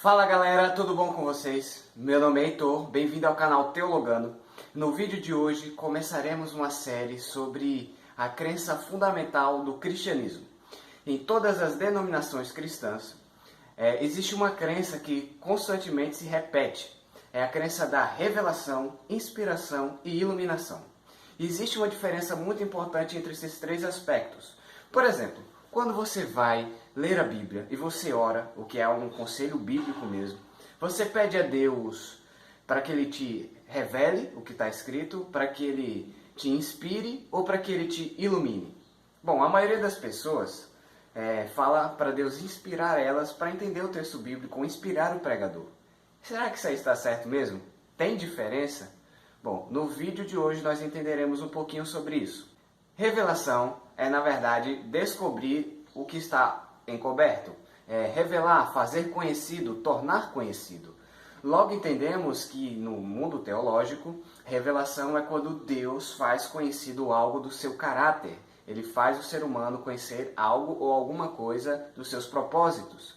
Fala galera, tudo bom com vocês? Meu nome é Heitor, bem-vindo ao canal Teologando. No vídeo de hoje começaremos uma série sobre a crença fundamental do cristianismo. Em todas as denominações cristãs, existe uma crença que constantemente se repete. É a crença da revelação, inspiração e iluminação. E existe uma diferença muito importante entre esses três aspectos. Por exemplo, quando você vai ler a Bíblia e você ora, o que é um conselho bíblico mesmo, você pede a Deus para que Ele te revele o que está escrito, para que Ele te inspire ou para que Ele te ilumine. Bom, a maioria das pessoas fala para Deus inspirar elas para entender o texto bíblico, ou inspirar o pregador. Será que isso aí está certo mesmo? Tem diferença? Bom, no vídeo de hoje nós entenderemos um pouquinho sobre isso. Revelação é, na verdade, descobrir o que está encoberto. Revelar, fazer conhecido, tornar conhecido. Logo entendemos que no mundo teológico, revelação é quando Deus faz conhecido algo do seu caráter. Ele faz o ser humano conhecer algo ou alguma coisa dos seus propósitos.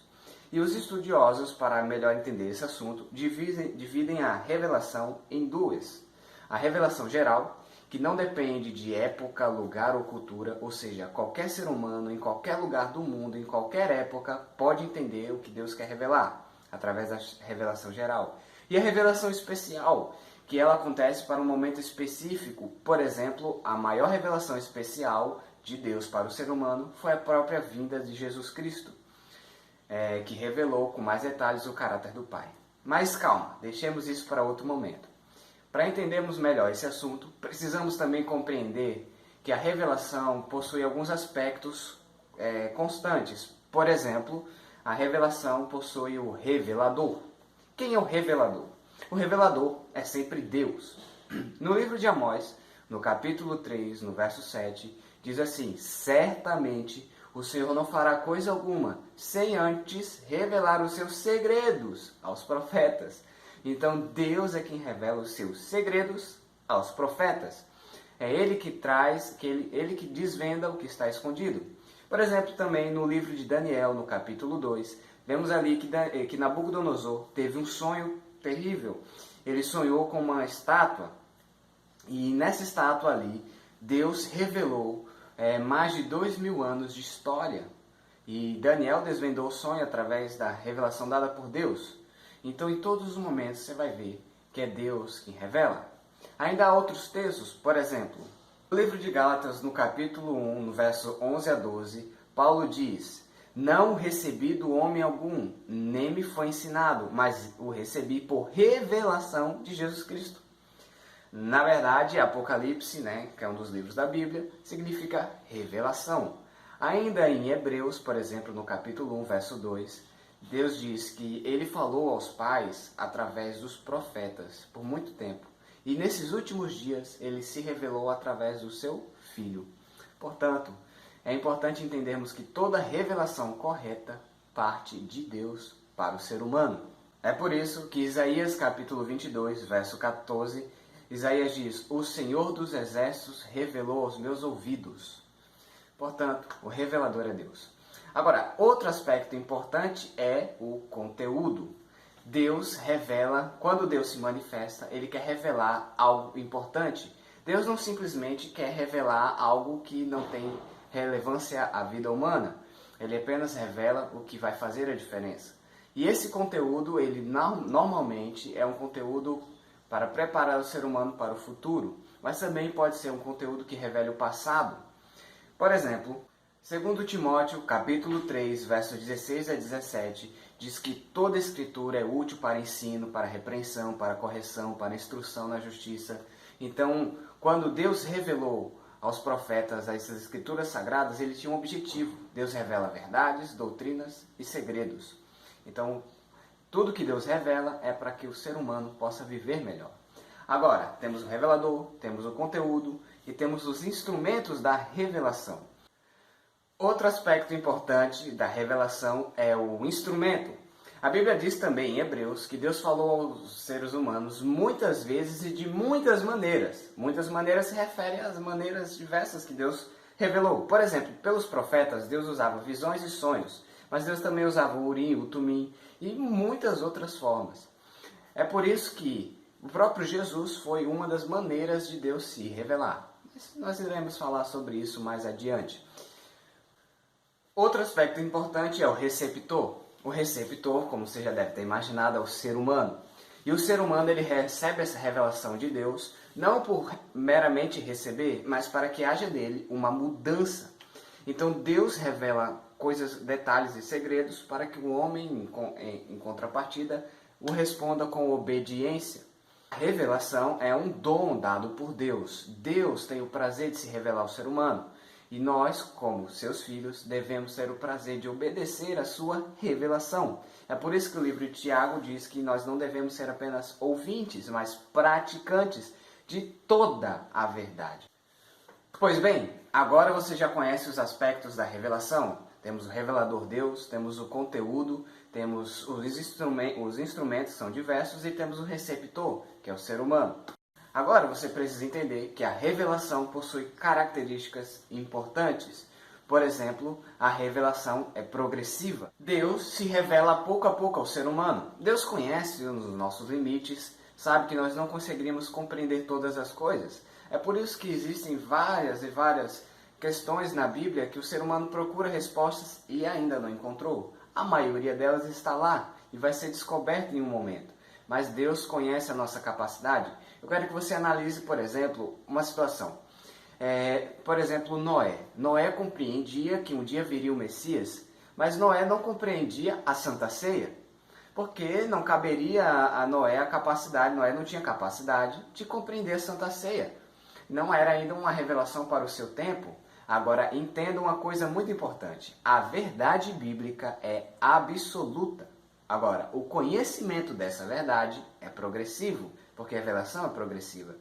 E os estudiosos, para melhor entender esse assunto, dividem a revelação em duas. A revelação geral, que não depende de época, lugar ou cultura, ou seja, qualquer ser humano, em qualquer lugar do mundo, em qualquer época, pode entender o que Deus quer revelar, através da revelação geral. E a revelação especial, que ela acontece para um momento específico. Por exemplo, a maior revelação especial de Deus para o ser humano foi a própria vinda de Jesus Cristo, que revelou com mais detalhes o caráter do Pai. Mas calma, deixemos isso para outro momento. Para entendermos melhor esse assunto, precisamos também compreender que a revelação possui alguns aspectos constantes. Por exemplo, a revelação possui o revelador. Quem é o revelador? O revelador é sempre Deus. No livro de Amós, no capítulo 3, no verso 7, diz assim: certamente o Senhor não fará coisa alguma, sem antes revelar os seus segredos aos profetas. Então Deus é quem revela os seus segredos aos profetas. É Ele que traz, Ele que desvenda o que está escondido. Por exemplo, também no livro de Daniel, no capítulo 2, vemos ali que Nabucodonosor teve um sonho terrível. Ele sonhou com uma estátua, e nessa estátua ali, Deus revelou mais de 2000 anos de história. E Daniel desvendou o sonho através da revelação dada por Deus. Então, em todos os momentos, você vai ver que é Deus quem revela. Ainda há outros textos, por exemplo, no livro de Gálatas, no capítulo 1, no verso 11 a 12, Paulo diz: não recebi do homem algum, nem me foi ensinado, mas o recebi por revelação de Jesus Cristo. Na verdade, Apocalipse, que é um dos livros da Bíblia, significa revelação. Ainda em Hebreus, por exemplo, no capítulo 1, verso 2, Deus diz que Ele falou aos pais através dos profetas por muito tempo. E nesses últimos dias, Ele se revelou através do seu Filho. Portanto, é importante entendermos que toda revelação correta parte de Deus para o ser humano. É por isso que Isaías capítulo 22, verso 14, Isaías diz: o Senhor dos Exércitos revelou aos meus ouvidos. Portanto, o revelador é Deus. Agora, outro aspecto importante é o conteúdo. Deus revela, quando Deus se manifesta, Ele quer revelar algo importante. Deus não simplesmente quer revelar algo que não tem relevância à vida humana. Ele apenas revela o que vai fazer a diferença. E esse conteúdo, ele normalmente é um conteúdo para preparar o ser humano para o futuro, mas também pode ser um conteúdo que revele o passado. Por exemplo, segundo Timóteo, capítulo 3, versos 16 a 17, diz que toda escritura é útil para ensino, para repreensão, para correção, para instrução na justiça. Então, quando Deus revelou aos profetas essas escrituras sagradas, ele tinha um objetivo. Deus revela verdades, doutrinas e segredos. Então, tudo que Deus revela é para que o ser humano possa viver melhor. Agora, temos o revelador, temos o conteúdo e temos os instrumentos da revelação. Outro aspecto importante da revelação é o instrumento. A Bíblia diz também em Hebreus que Deus falou aos seres humanos muitas vezes e de muitas maneiras. Muitas maneiras se referem às maneiras diversas que Deus revelou. Por exemplo, pelos profetas, Deus usava visões e sonhos. Mas Deus também usava o Urim, o Tumim e muitas muitas outras formas. É por isso que o próprio Jesus foi uma das maneiras de Deus se revelar. Mas nós iremos falar sobre isso mais adiante. Outro aspecto importante é o receptor. O receptor, como você já deve ter imaginado, é o ser humano. E o ser humano ele recebe essa revelação de Deus, não por meramente receber, mas para que haja nele uma mudança. Então Deus revela coisas, detalhes e segredos para que o homem, em contrapartida, o responda com obediência. A revelação é um dom dado por Deus. Deus tem o prazer de se revelar ao ser humano. E nós, como seus filhos, devemos ter o prazer de obedecer à sua revelação. É por isso que o livro de Tiago diz que nós não devemos ser apenas ouvintes, mas praticantes de toda a verdade. Pois bem, agora você já conhece os aspectos da revelação. Temos o revelador Deus, temos o conteúdo, temos os instrumentos que são diversos e temos o receptor, que é o ser humano. Agora você precisa entender que a revelação possui características importantes. Por exemplo, a revelação é progressiva. Deus se revela pouco a pouco ao ser humano. Deus conhece os nossos limites, sabe que nós não conseguiríamos compreender todas as coisas. É por isso que existem várias e várias questões na Bíblia que o ser humano procura respostas e ainda não encontrou. A maioria delas está lá e vai ser descoberta em um momento. Mas Deus conhece a nossa capacidade. Eu quero que você analise, por exemplo, uma situação. Por exemplo, Noé. Noé compreendia que um dia viria o Messias, mas Noé não compreendia a Santa Ceia, porque não caberia a Noé a capacidade, Noé não tinha capacidade de compreender a Santa Ceia. Não era ainda uma revelação para o seu tempo. Agora, entenda uma coisa muito importante. A verdade bíblica é absoluta. Agora, o conhecimento dessa verdade é progressivo, porque a revelação é progressiva.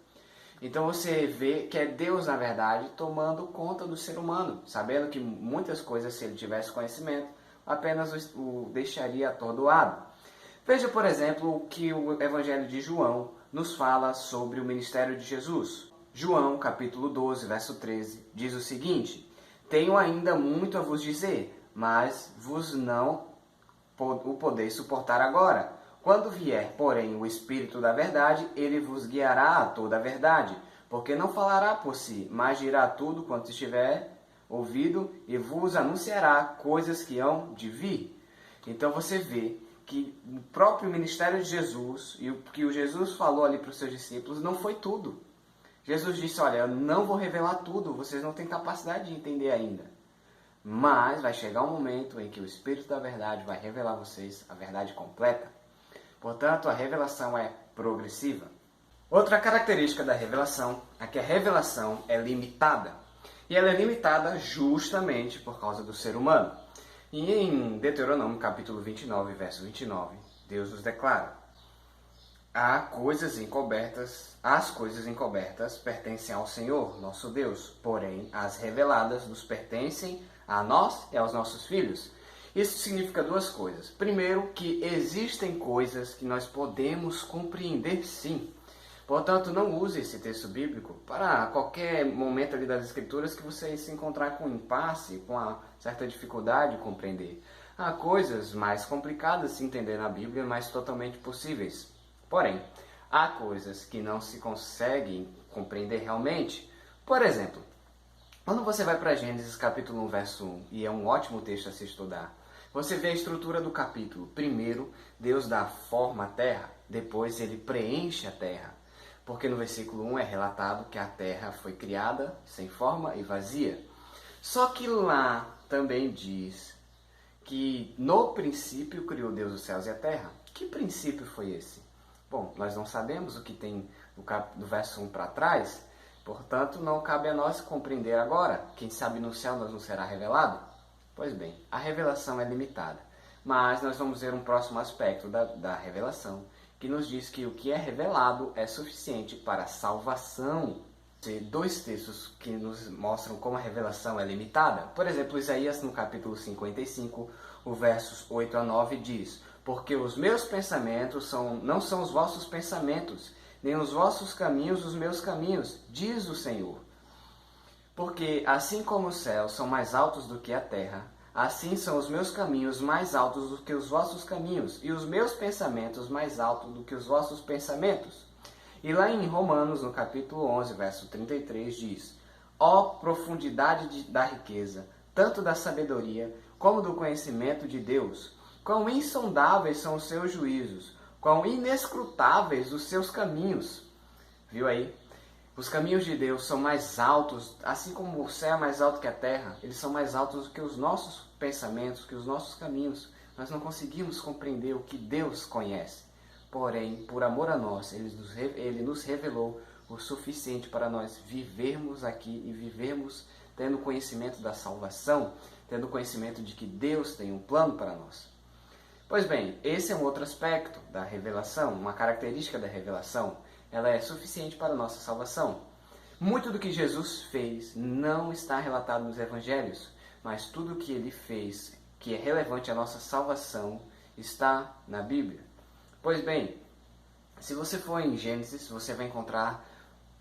Então você vê que é Deus, na verdade, tomando conta do ser humano, sabendo que muitas coisas, se ele tivesse conhecimento, apenas o deixaria atordoado. Veja, por exemplo, o que o Evangelho de João nos fala sobre o ministério de Jesus. João, capítulo 12, verso 13, diz o seguinte: Tenho ainda muito a vos dizer, mas vos não o podeis suportar agora. Quando vier, porém, o Espírito da verdade, ele vos guiará a toda a verdade, porque não falará por si, mas dirá tudo quanto estiver ouvido e vos anunciará coisas que hão de vir. Então você vê que o próprio ministério de Jesus e o que o Jesus falou ali para os seus discípulos não foi tudo. Jesus disse, olha, eu não vou revelar tudo, vocês não têm capacidade de entender ainda. Mas vai chegar um momento em que o Espírito da verdade vai revelar a vocês a verdade completa. Portanto, a revelação é progressiva. Outra característica da revelação é que a revelação é limitada. E ela é limitada justamente por causa do ser humano. E em Deuteronômio capítulo 29, verso 29, Deus nos declara: as coisas encobertas pertencem ao Senhor, nosso Deus, porém as reveladas nos pertencem a nós e aos nossos filhos. Isso significa duas coisas. Primeiro, que existem coisas que nós podemos compreender sim. Portanto, não use esse texto bíblico para qualquer momento ali das Escrituras que você se encontrar com um impasse, com uma certa dificuldade de compreender. Há coisas mais complicadas de se entender na Bíblia, mas totalmente possíveis. Porém, há coisas que não se conseguem compreender realmente. Por exemplo, quando você vai para Gênesis capítulo 1, verso 1, e é um ótimo texto a se estudar, você vê a estrutura do capítulo. Primeiro, Deus dá forma à terra, depois ele preenche a terra. Porque no versículo 1 é relatado que a terra foi criada sem forma e vazia. Só que lá também diz que no princípio criou Deus os céus e a terra. Que princípio foi esse? Bom, nós não sabemos o que tem do verso 1 para trás, portanto não cabe a nós compreender agora. Quem sabe no céu nos será revelado? Pois bem, a revelação é limitada, mas nós vamos ver um próximo aspecto da revelação, que nos diz que o que é revelado é suficiente para a salvação. Dois textos que nos mostram como a revelação é limitada. Por exemplo, Isaías no capítulo 55, o versos 8 a 9 diz: Porque os meus pensamentos não são os vossos pensamentos, nem os vossos caminhos os meus caminhos, diz o Senhor. Porque assim como os céus são mais altos do que a terra, Assim são os meus caminhos mais altos do que os vossos caminhos, e os meus pensamentos mais altos do que os vossos pensamentos. E lá em Romanos, no capítulo 11, verso 33, diz: Ó profundidade da riqueza, tanto da sabedoria como do conhecimento de Deus! Quão insondáveis são os seus juízos, quão inescrutáveis os seus caminhos. Viu aí? Os caminhos de Deus são mais altos, assim como o céu é mais alto que a terra, eles são mais altos do que os nossos pensamentos, que os nossos caminhos. Nós não conseguimos compreender o que Deus conhece. Porém, por amor a nós, Ele nos revelou o suficiente para nós vivermos aqui e vivermos tendo conhecimento da salvação, tendo conhecimento de que Deus tem um plano para nós. Pois bem, esse é um outro aspecto da revelação, uma característica da revelação. Ela é suficiente para a nossa salvação. Muito do que Jesus fez não está relatado nos evangelhos, mas tudo o que ele fez, que é relevante à nossa salvação, está na Bíblia. Pois bem, se você for em Gênesis, você vai encontrar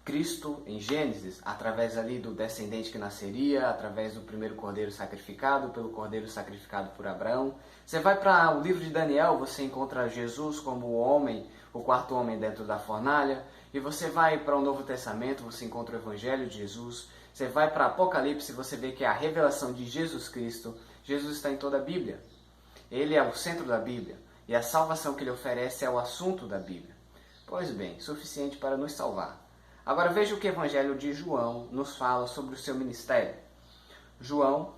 Cristo em Gênesis, através ali do descendente que nasceria, através do primeiro cordeiro sacrificado, pelo cordeiro sacrificado por Abraão. Você vai para o livro de Daniel, você encontra Jesus como o homem, o quarto homem dentro da fornalha. E você vai para o Novo Testamento, você encontra o Evangelho de Jesus. Você vai para Apocalipse, você vê que é a revelação de Jesus Cristo. Jesus está em toda a Bíblia. Ele é o centro da Bíblia. E a salvação que ele oferece é o assunto da Bíblia. Pois bem, suficiente para nos salvar. Agora veja o que o Evangelho de João nos fala sobre o seu ministério. João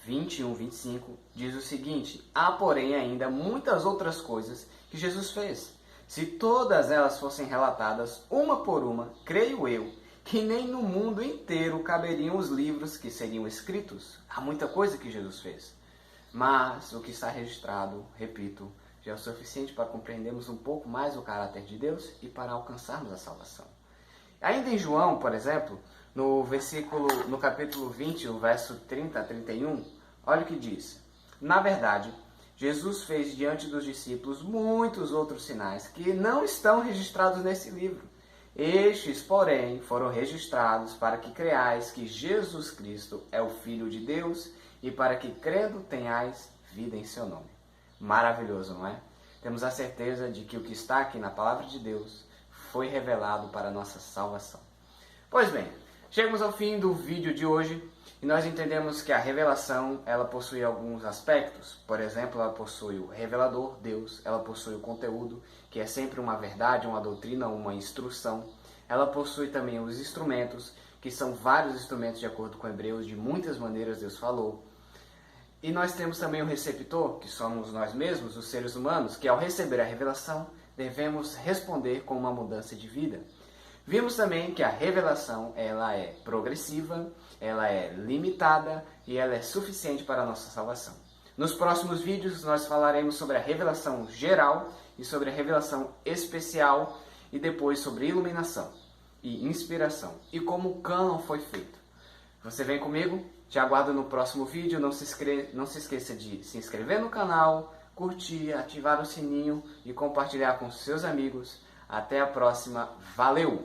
21, 25 diz o seguinte: Há, porém, ainda muitas outras coisas que Jesus fez. Se todas elas fossem relatadas uma por uma, creio eu, que nem no mundo inteiro caberiam os livros que seriam escritos. Há muita coisa que Jesus fez. Mas o que está registrado, repito, já é o suficiente para compreendermos um pouco mais o caráter de Deus e para alcançarmos a salvação. Ainda em João, por exemplo, no capítulo 20, o verso 30 a 31, olha o que diz. Na verdade, Jesus fez diante dos discípulos muitos outros sinais que não estão registrados nesse livro. Estes, porém, foram registrados para que creais que Jesus Cristo é o Filho de Deus e para que, crendo, tenhais vida em seu nome. Maravilhoso, não é? Temos a certeza de que o que está aqui na palavra de Deus foi revelado para a nossa salvação. Pois bem, chegamos ao fim do vídeo de hoje e nós entendemos que a revelação ela possui alguns aspectos. Por exemplo, ela possui o revelador, Deus, ela possui o conteúdo, que é sempre uma verdade, uma doutrina, uma instrução. Ela possui também os instrumentos, que são vários instrumentos de acordo com Hebreus, de muitas maneiras Deus falou. E nós temos também o receptor, que somos nós mesmos, os seres humanos, que ao receber a revelação, devemos responder com uma mudança de vida. Vimos também que a revelação ela é progressiva, ela é limitada e ela é suficiente para a nossa salvação. Nos próximos vídeos nós falaremos sobre a revelação geral e sobre a revelação especial e depois sobre iluminação e inspiração e como o cânon foi feito. Você vem comigo? Te aguardo no próximo vídeo. Não se esqueça de se inscrever no canal, curtir, ativar o sininho e compartilhar com seus amigos. Até a próxima. Valeu!